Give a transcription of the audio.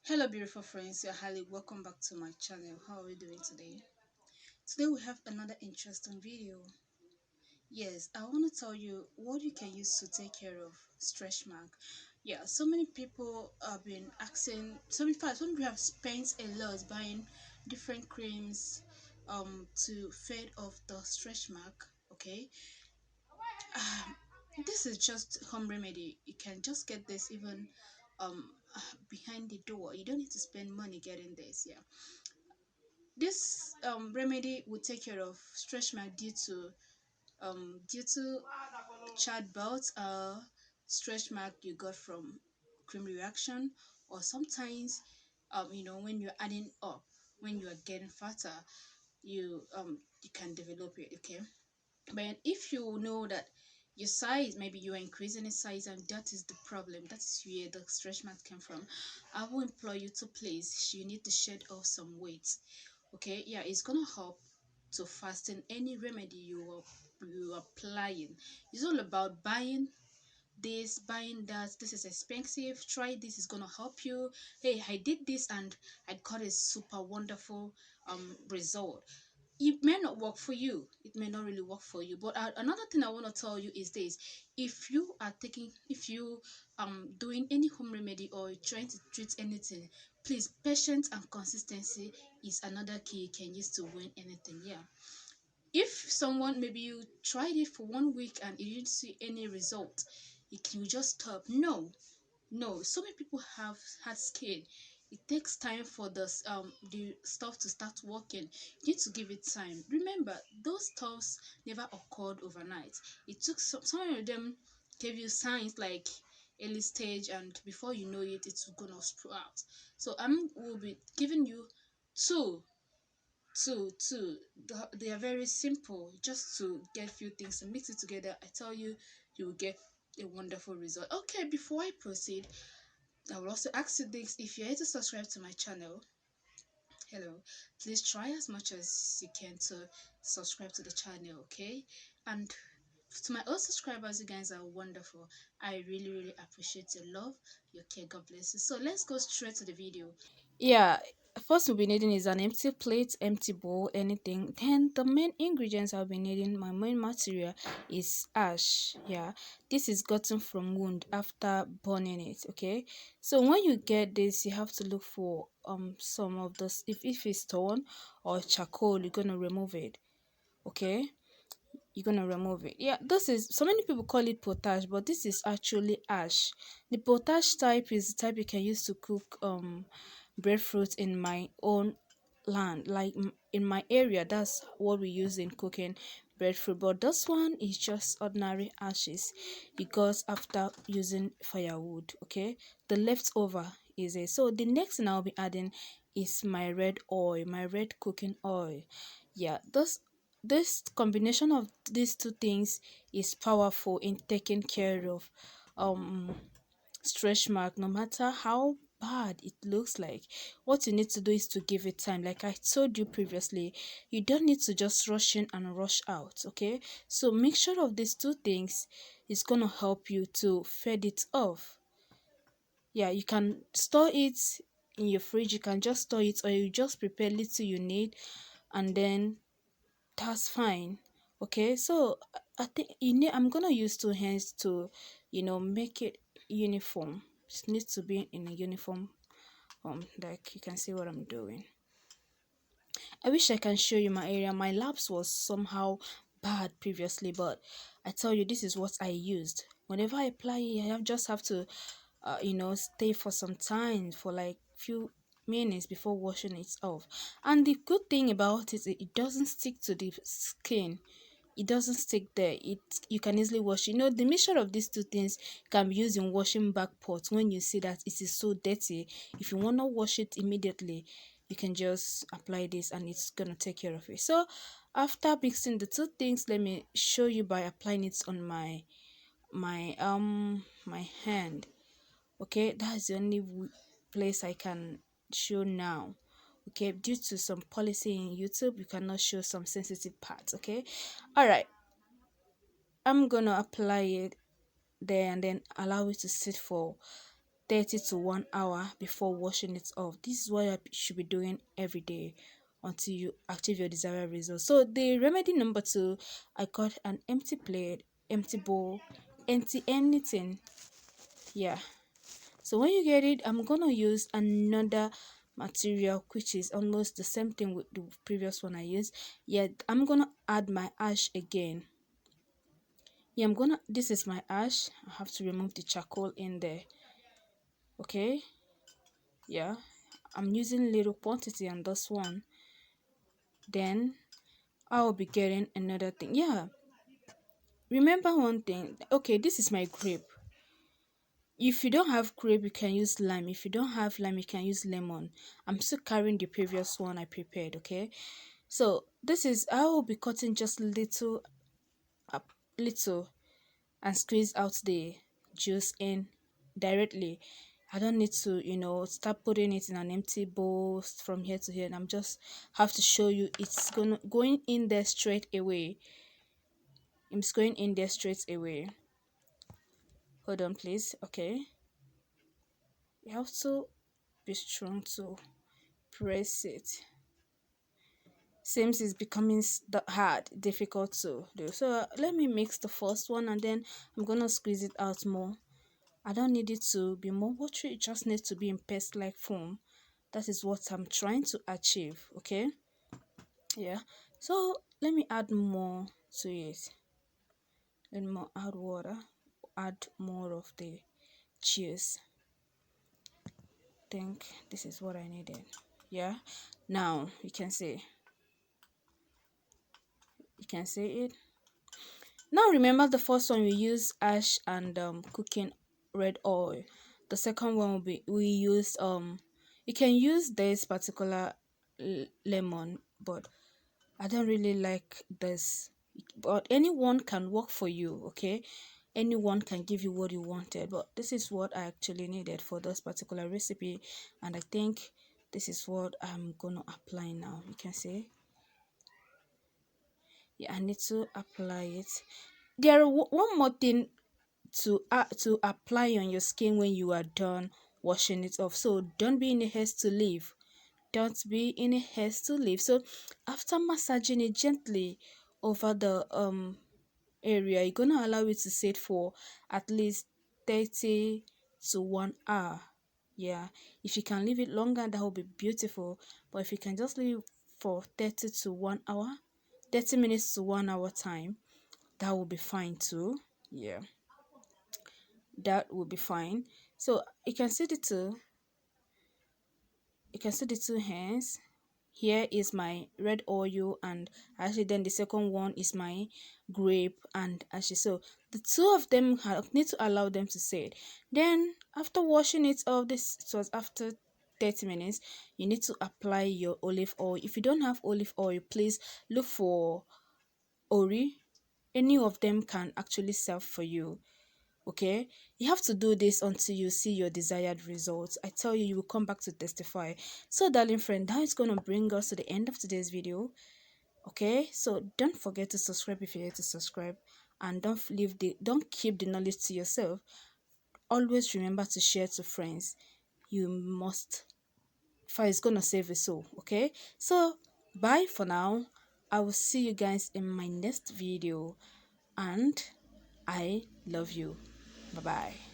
Hello beautiful friends, you're highly welcome back to my channel. How are we doing today? Today we have another interesting video. Yes, I want to tell you what you can use to take care of stretch mark. Yeah, so many people have been asking, in fact some people have spent a lot buying different creams to fade off the stretch mark. Okay, um, this is just home remedy. You can just get this even behind the door. You don't need to spend money getting this. Yeah, this remedy will take care of stretch mark due to childbirth stretch mark you got from cream reaction, or sometimes when you're adding up, when you are getting fatter, you can develop it. Okay, but if you know that your size, maybe you are increasing in size and that is the problem, that is where the stretch mark came from, I will implore you to please, you need to shed off some weight. Okay, yeah, it's gonna help to fasten any remedy you are applying. It's all about buying this, buying that. This is expensive, try this, is gonna help you. Hey, I did this and I got a super wonderful result. It may not work for you, it may not really work for you, but another thing I want to tell you is this: if you doing any home remedy or trying to treat anything, please, patience and consistency is another key you can use to win anything. Yeah, if someone, maybe you tried it for 1 week and you didn't see any result, you just stop. No, so many people have hard skin. It takes time for the stuff to start working. You need to give it time. Remember, those stuffs never occurred overnight. It took some of them gave you signs like early stage, and before you know it, it's gonna sprout. So will be giving you two two. They are very simple, just to get few things and mix it together. I tell you, you will get a wonderful result. Okay, before I proceed, I will also ask you this: if you're yet to subscribe to my channel, hello, please try as much as you can to subscribe to the channel. Okay, and to my old subscribers, you guys are wonderful. I really appreciate your love, your care. God bless you. So let's go straight to the video. Yeah, first we'll be needing is an empty plate, empty bowl, anything. Then the main ingredients I'll be needing, my main material is ash. Yeah, this is gotten from wound after burning it. Okay, so when you get this, you have to look for some of this. If it's torn or charcoal, you're gonna remove it. Okay, you're gonna remove it. Yeah, this is, so many people call it potash, but this is actually ash. The potash type is the type you can use to cook breadfruit in my own land, like in my area. That's what we use in cooking breadfruit, but this one is just ordinary ashes you got after using firewood. Okay, the leftover is it. So the next thing I'll be adding is my red oil, my red cooking oil. Yeah, this combination of these two things is powerful in taking care of um stretch mark, no matter how bad it looks like. What you need to do is to give it time. Like I told you previously, you don't need to just rush in and rush out. Okay, so mixture of these two things is gonna help you to fade it off. Yeah, you can store it in your fridge, you can just store it, or you just prepare little you need, and then that's fine. Okay, so I think I'm gonna use two hands to make it uniform. It needs to be in a uniform like you can see what I'm doing. I wish I can show you my area. My labs was somehow bad previously, but I tell you, this is what I used. Whenever I apply it, just have to stay for some time, for like few minutes before washing it off. And the good thing about it is it doesn't stick to the skin. It doesn't stick there. You can easily wash. The mixture of these two things can be used in washing back pots. When you see that it is so dirty, if you want to wash it immediately, you can just apply this and it's gonna take care of it. So after mixing the two things, let me show you by applying it on my hand. Okay, that's the only place I can show now. Okay, due to some policy in YouTube, you cannot show some sensitive parts. Okay, all right, I'm gonna apply it there and then allow it to sit for 30 to 1 hour before washing it off. This is what you should be doing every day until you achieve your desired result. So the remedy number 2, I got an empty plate, empty bowl, empty anything. Yeah. So when you get it, I'm gonna use another material which is almost the same thing with the previous one I used. Yeah, I'm gonna add my ash again. Yeah, this is my ash. I have to remove the charcoal in there. Okay. Yeah, I'm using little quantity on this one. Then I'll be getting another thing. Yeah, remember one thing. Okay, this is my grape. If you don't have grape, you can use lime. If you don't have lime, you can use lemon. I'm still carrying the previous one I prepared. Okay, so this is, I will be cutting just little up, little, and squeeze out the juice in directly. I don't need to, start putting it in an empty bowl from here to here. And I'm just have to show you it's going in there straight away. It's going in there straight away. Hold on, please. Okay. You have to be strong to press it. Seems it's becoming hard, difficult to do. So let me mix the first one and then I'm gonna squeeze it out more. I don't need it to be more watery, it just needs to be in paste-like form. That is what I'm trying to achieve, okay? Yeah. So let me add more to it. Let me add water, add more of the juice. I think this is what I needed. Yeah. Now you can see it. Now remember the first one we used ash and cooking red oil. The second one will be we used you can use this particular lemon, but I don't really like this. But anyone can work for you, okay? Anyone can give you what you wanted, but this is what I actually needed for this particular recipe, and I think this is what I'm gonna apply now. You can see. Yeah, I need to apply it. There one more thing to apply on your skin when you are done washing it off. So don't be in a haste to leave. Don't be in a haste to leave. So after massaging it gently over the area, you're gonna allow it to sit for at least 30 to 1 hour. Yeah, if you can leave it longer, that will be beautiful. But if you can just leave it for 30 to 1 hour, 30 minutes to 1 hour time, that will be fine too. Yeah, that will be fine. So you can see the two hands. Here is my red oil, and actually then the second one is my grape, and actually so the two of them need to allow them to sit. Then after washing it off, this it was after 30 minutes, you need to apply your olive oil. If you don't have olive oil, please look for ori. Any of them can actually serve for you. Okay, you have to do this until you see your desired results. I tell you, you will come back to testify. So darling friend, that is going to bring us to the end of today's video. Okay, so don't forget to subscribe if you're here to subscribe, and don't keep the knowledge to yourself. Always remember to share to friends. You must, for it's gonna save a soul. Okay, so bye for now. I will see you guys in my next video, and I love you. Bye bye.